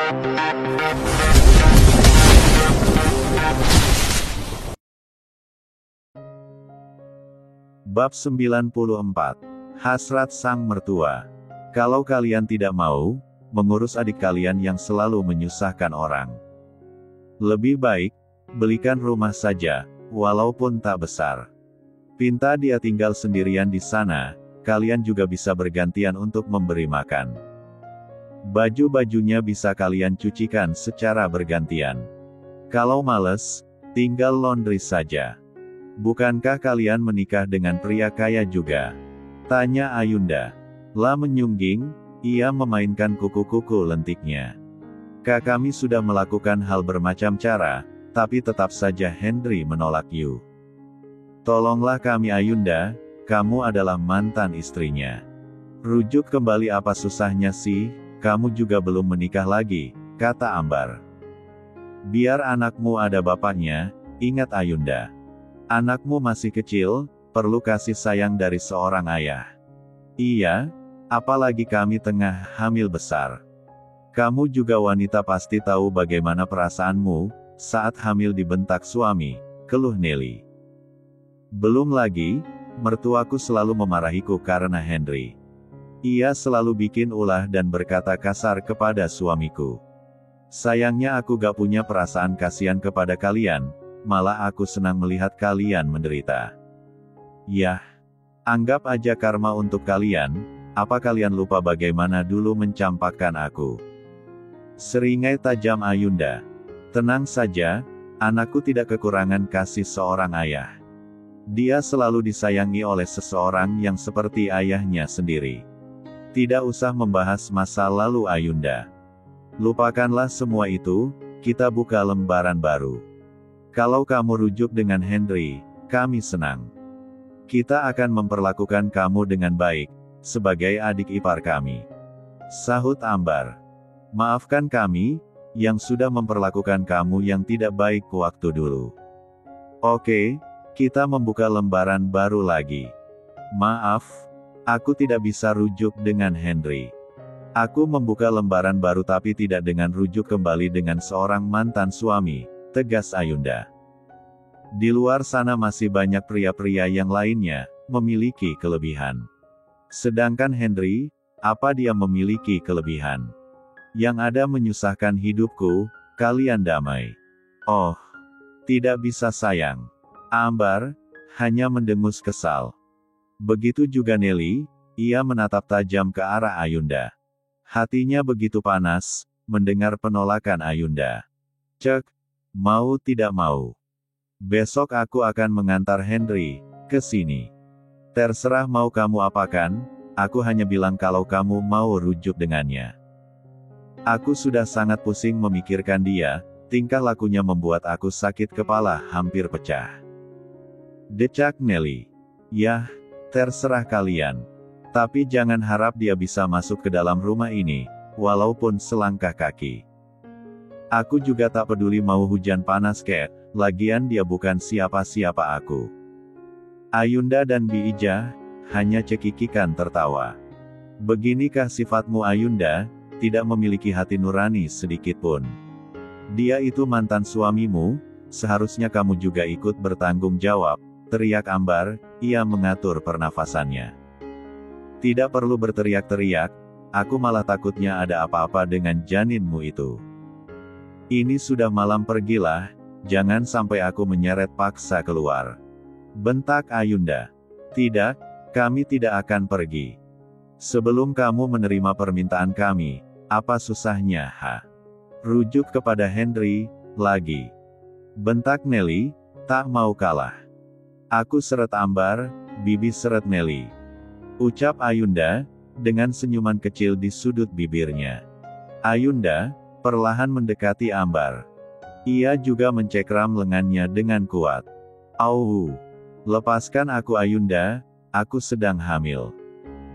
Bab 94. Hasrat sang mertua. Kalau kalian tidak mau mengurus adik kalian yang selalu menyusahkan orang, lebih baik belikan rumah saja, walaupun tak besar. Pinta dia tinggal sendirian di sana, kalian juga bisa bergantian untuk memberi makan. Baju-bajunya bisa kalian cucikan secara bergantian. Kalau males, tinggal laundry saja. Bukankah kalian menikah dengan pria kaya juga? Tanya Ayunda. La menyungging, ia memainkan kuku-kuku lentiknya. Kami sudah melakukan hal bermacam cara, tapi tetap saja Henry menolak you. Tolonglah kami Ayunda, kamu adalah mantan istrinya. Rujuk kembali, apa susahnya sih, kamu juga belum menikah lagi, kata Ambar. Biar anakmu ada bapaknya, ingat Ayunda. Anakmu masih kecil, perlu kasih sayang dari seorang ayah. Iya, apalagi kami tengah hamil besar. Kamu juga wanita pasti tahu bagaimana perasaanmu saat hamil, dibentak suami, keluh Nelly. Belum lagi, mertuaku selalu memarahiku karena Henry. Ia selalu bikin ulah dan berkata kasar kepada suamiku. Sayangnya aku gak punya perasaan kasihan kepada kalian, malah aku senang melihat kalian menderita. Yah, anggap aja karma untuk kalian. Apa kalian lupa bagaimana dulu mencampakkan aku? Seringai tajam Ayunda. Tenang saja, anakku tidak kekurangan kasih seorang ayah. Dia selalu disayangi oleh seseorang yang seperti ayahnya sendiri. Tidak usah membahas masa lalu Ayunda. Lupakanlah semua itu, kita buka lembaran baru. Kalau kamu rujuk dengan Henry, kami senang. Kita akan memperlakukan kamu dengan baik, sebagai adik ipar kami. Sahut Ambar. Maafkan kami, yang sudah memperlakukan kamu yang tidak baik waktu dulu. Oke, kita membuka lembaran baru lagi. Maaf, aku tidak bisa rujuk dengan Henry. Aku membuka lembaran baru tapi tidak dengan rujuk kembali dengan seorang mantan suami, tegas Ayunda. Di luar sana masih banyak pria-pria yang lainnya, memiliki kelebihan. Sedangkan Henry, apa dia memiliki kelebihan? Yang ada menyusahkan hidupku, kalian damai. Oh, tidak bisa sayang. Ambar, hanya mendengus kesal. Begitu juga Nelly, ia menatap tajam ke arah Ayunda. Hatinya begitu panas, mendengar penolakan Ayunda. Cek, mau tidak mau. Besok aku akan mengantar Henry ke sini. Terserah mau kamu apakan, aku hanya bilang kalau kamu mau rujuk dengannya. Aku sudah sangat pusing memikirkan dia, tingkah lakunya membuat aku sakit kepala hampir pecah. Decak Nelly. Yah, terserah kalian. Tapi jangan harap dia bisa masuk ke dalam rumah ini, walaupun selangkah kaki. Aku juga tak peduli mau hujan panas kek, lagian dia bukan siapa-siapa aku. Ayunda dan Biijah hanya cekikikan tertawa. Beginikah sifatmu Ayunda, tidak memiliki hati nurani sedikitpun. Dia itu mantan suamimu, seharusnya kamu juga ikut bertanggung jawab, teriak Ambar, ia mengatur pernafasannya. Tidak perlu berteriak-teriak, aku malah takutnya ada apa-apa dengan janinmu itu. Ini sudah malam, pergilah, jangan sampai aku menyeret paksa keluar. Bentak Ayunda. Tidak, kami tidak akan pergi. Sebelum kamu menerima permintaan kami, apa susahnya, ha? Rujuk kepada Henry, lagi. Bentak Nelly, tak mau kalah. Aku seret Ambar, bibi seret Nelly. Ucap Ayunda, dengan senyuman kecil di sudut bibirnya. Ayunda, perlahan mendekati Ambar. Ia juga mencekram lengannya dengan kuat. Auhu. Lepaskan aku Ayunda, aku sedang hamil.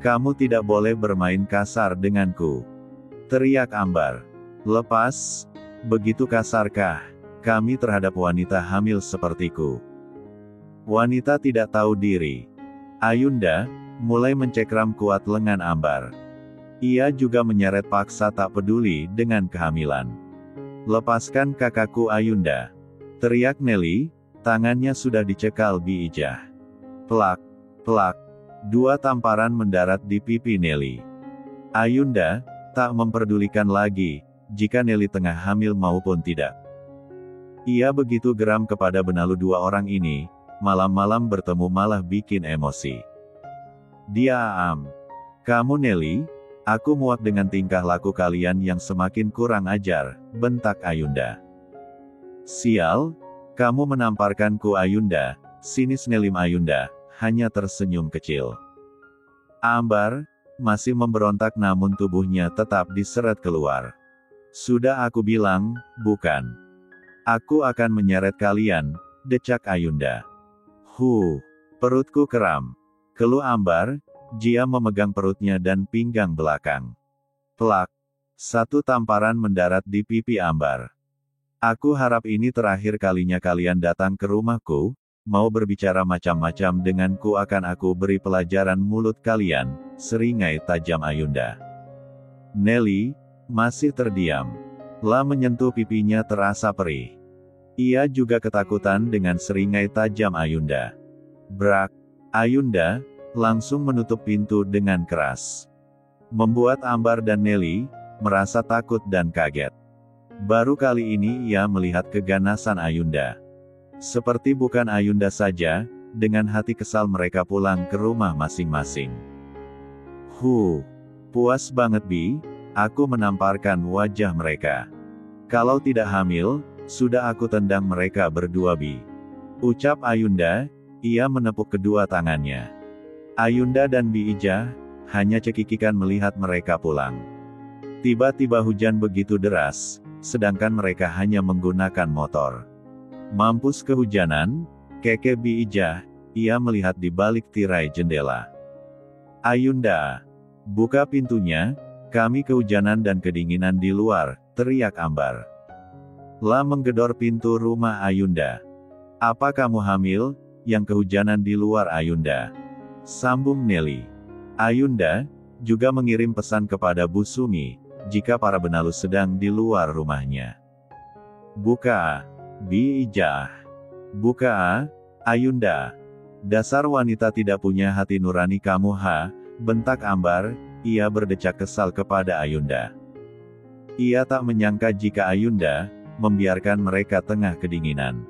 Kamu tidak boleh bermain kasar denganku. Teriak Ambar. Lepas, begitu kasarkah kami terhadap wanita hamil sepertiku? Wanita tidak tahu diri. Ayunda mulai mencekram kuat lengan Ambar. Ia juga menyeret paksa tak peduli dengan kehamilan. "Lepaskan kakakku Ayunda!" teriak Nelly, tangannya sudah dicekal Bi Ijah. Plak, plak, 2 tamparan mendarat di pipi Nelly. Ayunda tak memperdulikan lagi jika Nelly tengah hamil maupun tidak. Ia begitu geram kepada benalu 2 orang ini, malam-malam bertemu malah bikin emosi. "Diam! Kamu Nelly, aku muak dengan tingkah laku kalian yang semakin kurang ajar," bentak Ayunda. "Sial, kamu menamparkanku Ayunda," sinis Nelly. Ayunda hanya tersenyum kecil. Ambar masih memberontak namun tubuhnya tetap diseret keluar. "Sudah aku bilang, bukan. Aku akan menyeret kalian," decak Ayunda. Perutku kram," keluh Ambar, Jia memegang perutnya dan pinggang belakang. Plak, 1 tamparan mendarat di pipi Ambar. "Aku harap ini terakhir kalinya kalian datang ke rumahku, mau berbicara macam-macam denganku akan aku beri pelajaran mulut kalian," seringai tajam Ayunda. Nelly masih terdiam. La menyentuh pipinya terasa perih. Ia juga ketakutan dengan seringai tajam Ayunda. Brak! Ayunda langsung menutup pintu dengan keras. Membuat Ambar dan Nelly merasa takut dan kaget. Baru kali ini ia melihat keganasan Ayunda. Seperti bukan Ayunda saja, dengan hati kesal mereka pulang ke rumah masing-masing. Puas banget Bi, aku menamparkan wajah mereka. Kalau tidak hamil, sudah aku tendang mereka berdua Bi, ucap Ayunda. Ia menepuk kedua tangannya. Ayunda dan Bi Ijah hanya cekikikan melihat mereka pulang. Tiba-tiba hujan begitu deras, sedangkan mereka hanya menggunakan motor. Mampus kehujanan, keke Bi Ijah, ia melihat di balik tirai jendela. "Ayunda, buka pintunya, kami kehujanan dan kedinginan di luar," teriak Ambar. La menggedor pintu rumah Ayunda. "Apa kamu hamil, yang kehujanan di luar Ayunda?" sambung Nelly. Ayunda juga mengirim pesan kepada Bu Sumi, jika para benalu sedang di luar rumahnya. "Buka, Bi Ijah. Buka, Ayunda. Dasar wanita tidak punya hati nurani kamu bentak Ambar, ia berdecak kesal kepada Ayunda. Ia tak menyangka jika Ayunda membiarkan mereka tengah kedinginan.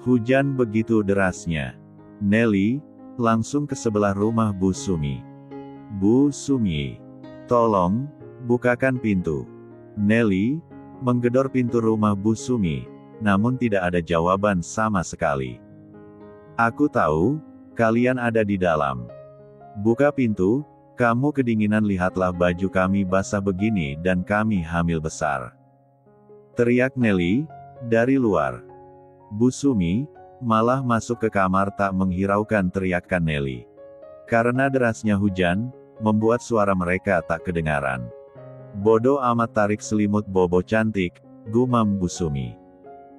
Hujan begitu derasnya. Nelly langsung ke sebelah rumah Bu Sumi. "Bu Sumi, tolong, bukakan pintu." Nelly menggedor pintu rumah Bu Sumi, namun tidak ada jawaban sama sekali. "Aku tahu, kalian ada di dalam. Buka pintu, kamu kedinginan, lihatlah baju kami basah begini dan kami hamil besar," teriak Nelly dari luar. Bu Sumi malah masuk ke kamar tak menghiraukan teriakan Nelly. Karena derasnya hujan, membuat suara mereka tak kedengaran. "Bodoh amat, tarik selimut Bobo cantik," gumam Bu Sumi.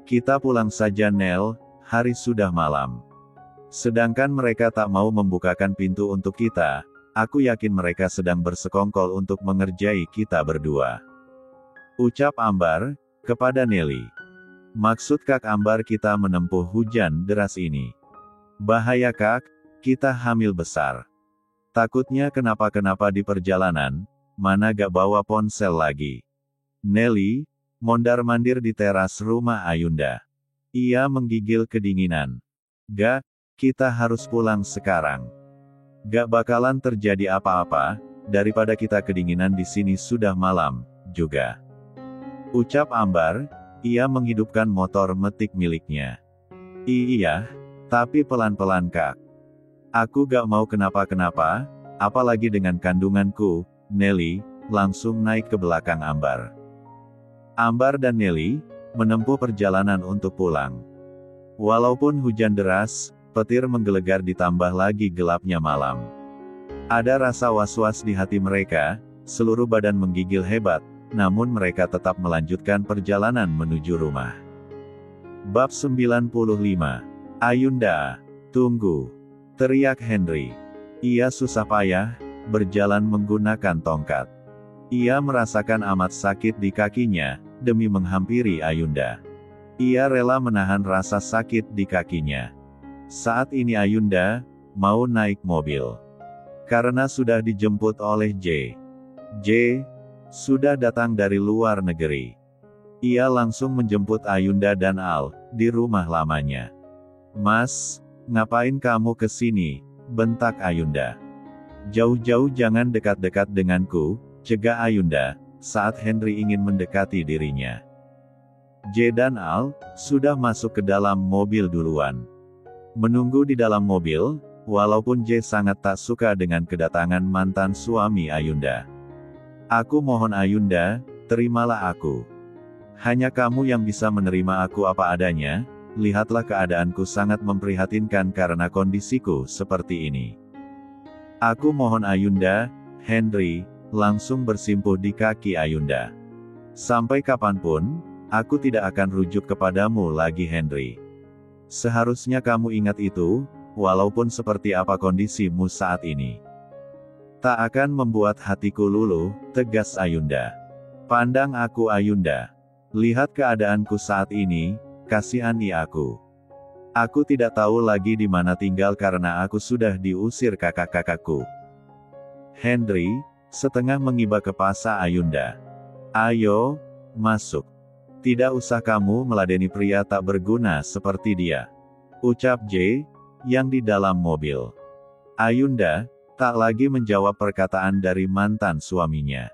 "Kita pulang saja Nel, hari sudah malam." Sedangkan mereka tak mau membukakan pintu untuk kita, aku yakin mereka sedang bersekongkol untuk mengerjai kita berdua, ucap Ambar kepada Nelly. "Maksud Kak Ambar kita menempuh hujan deras ini? Bahaya Kak, kita hamil besar. Takutnya kenapa-kenapa di perjalanan, mana gak bawa ponsel lagi." Nelly mondar-mandir di teras rumah Ayunda. Ia menggigil kedinginan. "Gak, kita harus pulang sekarang. Gak bakalan terjadi apa-apa, daripada kita kedinginan di sini sudah malam juga," ucap Ambar. Ia menghidupkan motor metik miliknya. "Iya, tapi pelan-pelan Kak. Aku gak mau kenapa-kenapa, apalagi dengan kandunganku." Nelly langsung naik ke belakang Ambar. Ambar dan Nelly menempuh perjalanan untuk pulang. Walaupun hujan deras, petir menggelegar ditambah lagi gelapnya malam. Ada rasa was-was di hati mereka, seluruh badan menggigil hebat, namun mereka tetap melanjutkan perjalanan menuju rumah. Bab 95. "Ayunda, tunggu!" teriak Henry. Ia susah payah berjalan menggunakan tongkat. Ia merasakan amat sakit di kakinya, demi menghampiri Ayunda. Ia rela menahan rasa sakit di kakinya. Saat ini Ayunda mau naik mobil. Karena sudah dijemput oleh J. J sudah datang dari luar negeri. Ia langsung menjemput Ayunda dan Al di rumah lamanya. "Mas, ngapain kamu ke sini?" bentak Ayunda. "Jauh-jauh jangan dekat-dekat denganku," cegah Ayunda, saat Henry ingin mendekati dirinya. J dan Al sudah masuk ke dalam mobil duluan. Menunggu di dalam mobil, walaupun J sangat tak suka dengan kedatangan mantan suami Ayunda. "Aku mohon Ayunda, terimalah aku. Hanya kamu yang bisa menerima aku apa adanya. Lihatlah keadaanku sangat memprihatinkan karena kondisiku seperti ini. Aku mohon Ayunda." Henry langsung bersimpuh di kaki Ayunda. "Sampai kapanpun, aku tidak akan rujuk kepadamu lagi Henry. Seharusnya kamu ingat itu, walaupun seperti apa kondisimu saat ini. Tak akan membuat hatiku luluh," tegas Ayunda. "Pandang aku Ayunda. Lihat keadaanku saat ini, kasihani aku. Aku tidak tahu lagi di mana tinggal karena aku sudah diusir kakak-kakakku." Henry setengah mengiba kepasa Ayunda. "Ayo, masuk. Tidak usah kamu meladeni pria tak berguna seperti dia," ucap J, yang di dalam mobil. Ayunda tak lagi menjawab perkataan dari mantan suaminya.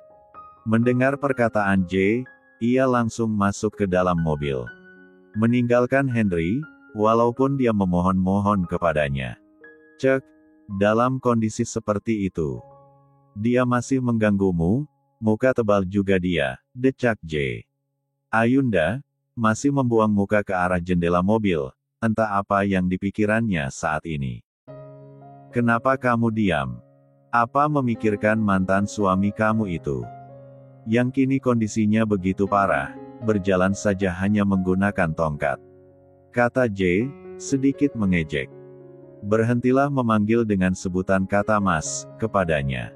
Mendengar perkataan J, ia langsung masuk ke dalam mobil. Meninggalkan Henry, walaupun dia memohon-mohon kepadanya. "Cek, dalam kondisi seperti itu, dia masih mengganggumu, muka tebal juga dia," decak J. Ayunda masih membuang muka ke arah jendela mobil, entah apa yang dipikirannya saat ini. "Kenapa kamu diam? Apa memikirkan mantan suami kamu itu? Yang kini kondisinya begitu parah, berjalan saja hanya menggunakan tongkat," kata J, sedikit mengejek. "Berhentilah memanggil dengan sebutan kata Mas kepadanya.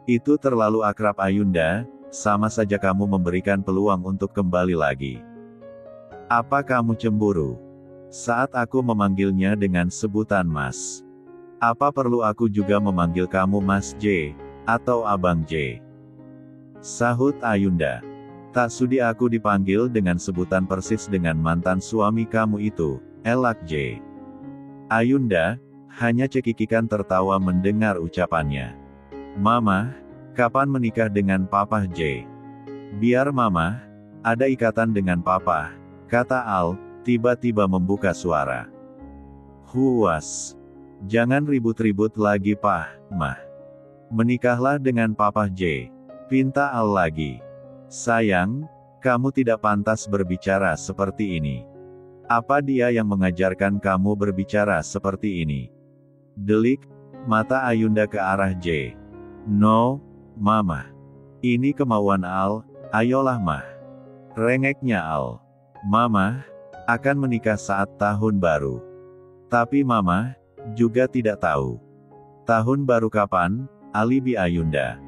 Itu terlalu akrab Ayunda, sama saja kamu memberikan peluang untuk kembali lagi. Apa kamu cemburu saat aku memanggilnya dengan sebutan Mas? Apa perlu aku juga memanggil kamu Mas J, atau Abang J?" sahut Ayunda. "Tak sudi aku dipanggil dengan sebutan persis dengan mantan suami kamu itu," elak J. Ayunda hanya cekikikan tertawa mendengar ucapannya. "Mama, kapan menikah dengan Papa J?" "Biar Mama ada ikatan dengan Papa," kata Al, tiba-tiba membuka suara. "Huas. Jangan ribut-ribut lagi Pah, Mah. Menikahlah dengan Papa J," pinta Al lagi. "Sayang, kamu tidak pantas berbicara seperti ini. Apa dia yang mengajarkan kamu berbicara seperti ini?" Delik mata Ayunda ke arah J. "No, Mama. Ini kemauan Al, ayolah Mah," rengeknya Al. "Mama akan menikah saat tahun baru. Tapi Mama juga tidak tahu tahun baru kapan," alibi Ayunda.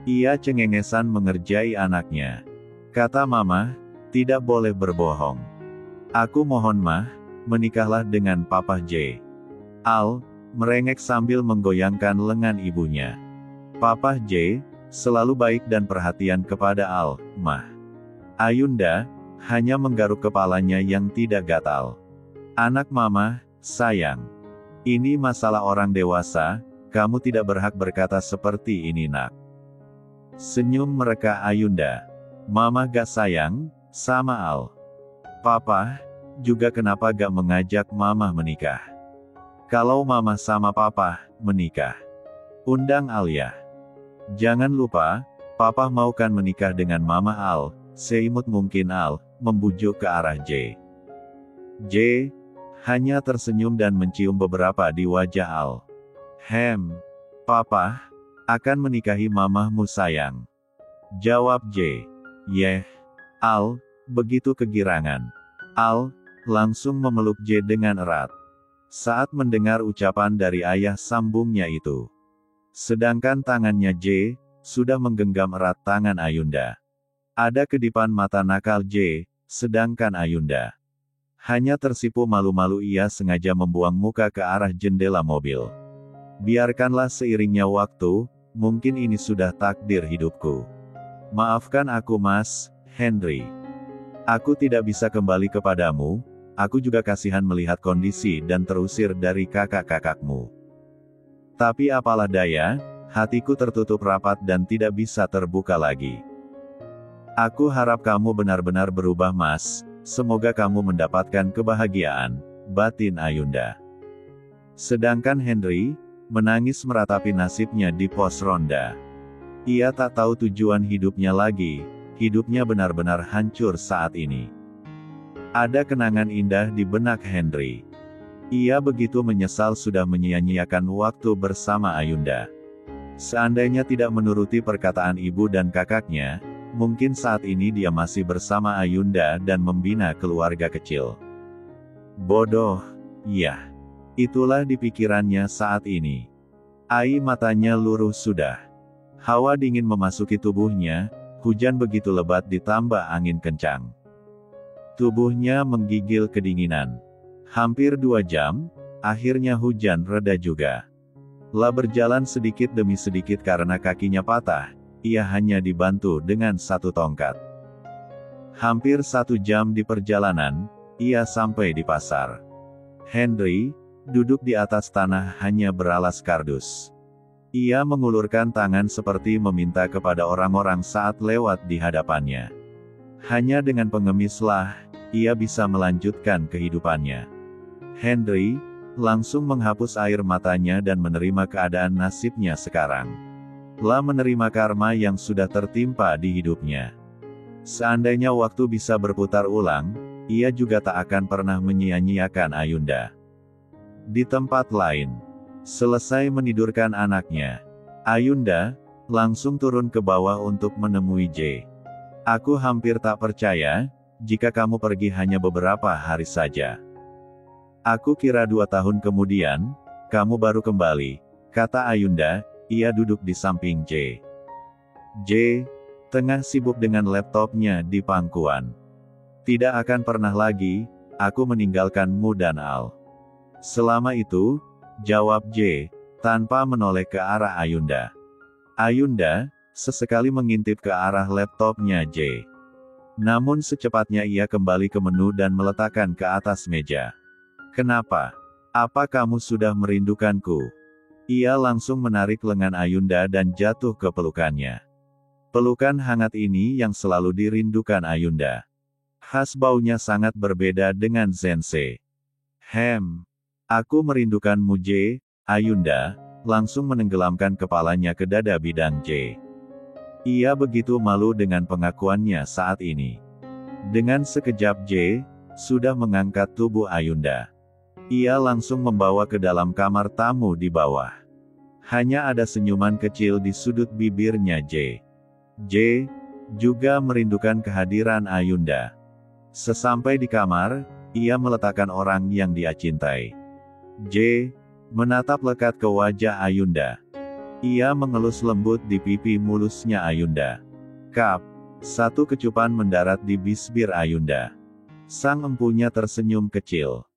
Ia cengengesan mengerjai anaknya. Kata Mama, "Tidak boleh berbohong. Aku mohon Mah, menikahlah dengan Papa J." Al merengek sambil menggoyangkan lengan ibunya. "Papa J selalu baik dan perhatian kepada Al, Mah." Ayunda hanya menggaruk kepalanya yang tidak gatal. "Anak Mama, sayang. Ini masalah orang dewasa, kamu tidak berhak berkata seperti ini nak." Senyum mereka Ayunda. "Mama gak sayang sama Al. Papa juga kenapa gak mengajak Mama menikah? Kalau Mama sama Papa menikah, undang Al ya. Jangan lupa, Papa mau kan menikah dengan Mama Al." Seimut mungkin Al membujuk ke arah J. J hanya tersenyum dan mencium beberapa di wajah Al. Papa akan menikahi mamahmu sayang," jawab J. "Yeh." Al begitu kegirangan. Al langsung memeluk J dengan erat. Saat mendengar ucapan dari ayah sambungnya itu. Sedangkan tangannya J sudah menggenggam erat tangan Ayunda. Ada kedipan mata nakal J, sedangkan Ayunda hanya tersipu malu-malu. Ia sengaja membuang muka ke arah jendela mobil. Biarkanlah seiringnya waktu, mungkin ini sudah takdir hidupku. Maafkan aku Mas, Henry. Aku tidak bisa kembali kepadamu, aku juga kasihan melihat kondisi dan terusir dari kakak-kakakmu. Tapi apalah daya, hatiku tertutup rapat dan tidak bisa terbuka lagi. Aku harap kamu benar-benar berubah Mas, semoga kamu mendapatkan kebahagiaan, batin Ayunda. Sedangkan Henry, menangis meratapi nasibnya di pos ronda. Ia tak tahu tujuan hidupnya lagi, hidupnya benar-benar hancur saat ini. Ada kenangan indah di benak Henry. Ia begitu menyesal sudah menyia-nyiakan waktu bersama Ayunda. Seandainya tidak menuruti perkataan ibu dan kakaknya, mungkin saat ini dia masih bersama Ayunda dan membina keluarga kecil. Bodoh, ya. Itulah di pikirannya saat ini. Air matanya luruh sudah. Hawa dingin memasuki tubuhnya, hujan begitu lebat ditambah angin kencang. Tubuhnya menggigil kedinginan. Hampir 2 jam, akhirnya hujan reda juga. Lah berjalan sedikit demi sedikit karena kakinya patah, ia hanya dibantu dengan 1 tongkat. Hampir 1 jam di perjalanan, ia sampai di pasar. Henry, duduk di atas tanah hanya beralas kardus. Ia mengulurkan tangan seperti meminta kepada orang-orang saat lewat di hadapannya. Hanya dengan pengemislah, ia bisa melanjutkan kehidupannya. Henry, langsung menghapus air matanya dan menerima keadaan nasibnya sekarang. Lah menerima karma yang sudah tertimpa di hidupnya. Seandainya waktu bisa berputar ulang, ia juga tak akan pernah menyia-nyiakan Ayunda. Di tempat lain, selesai menidurkan anaknya, Ayunda langsung turun ke bawah untuk menemui J. Aku hampir tak percaya, jika kamu pergi hanya beberapa hari saja. Aku kira 2 tahun kemudian, kamu baru kembali, kata Ayunda. Ia duduk di samping J. J, tengah sibuk dengan laptopnya di pangkuan. Tidak akan pernah lagi, aku meninggalkanmu dan Al. Selama itu, jawab J, tanpa menoleh ke arah Ayunda. Ayunda, sesekali mengintip ke arah laptopnya J. Namun secepatnya ia kembali ke menu dan meletakkan ke atas meja. Kenapa? Apa kamu sudah merindukanku? Ia langsung menarik lengan Ayunda dan jatuh ke pelukannya. Pelukan hangat ini yang selalu dirindukan Ayunda. Khas baunya sangat berbeda dengan Sensei. Aku merindukanmu J. Ayunda langsung menenggelamkan kepalanya ke dada bidang J. Ia begitu malu dengan pengakuannya saat ini. Dengan sekejap J sudah mengangkat tubuh Ayunda. Ia langsung membawa ke dalam kamar tamu di bawah. Hanya ada senyuman kecil di sudut bibirnya J. J juga merindukan kehadiran Ayunda. Sesampai di kamar, ia meletakkan orang yang dia cintai. J menatap lekat ke wajah Ayunda. Ia mengelus lembut di pipi mulusnya Ayunda. Kap, 1 kecupan mendarat di bisbir Ayunda. Sang empunya tersenyum kecil.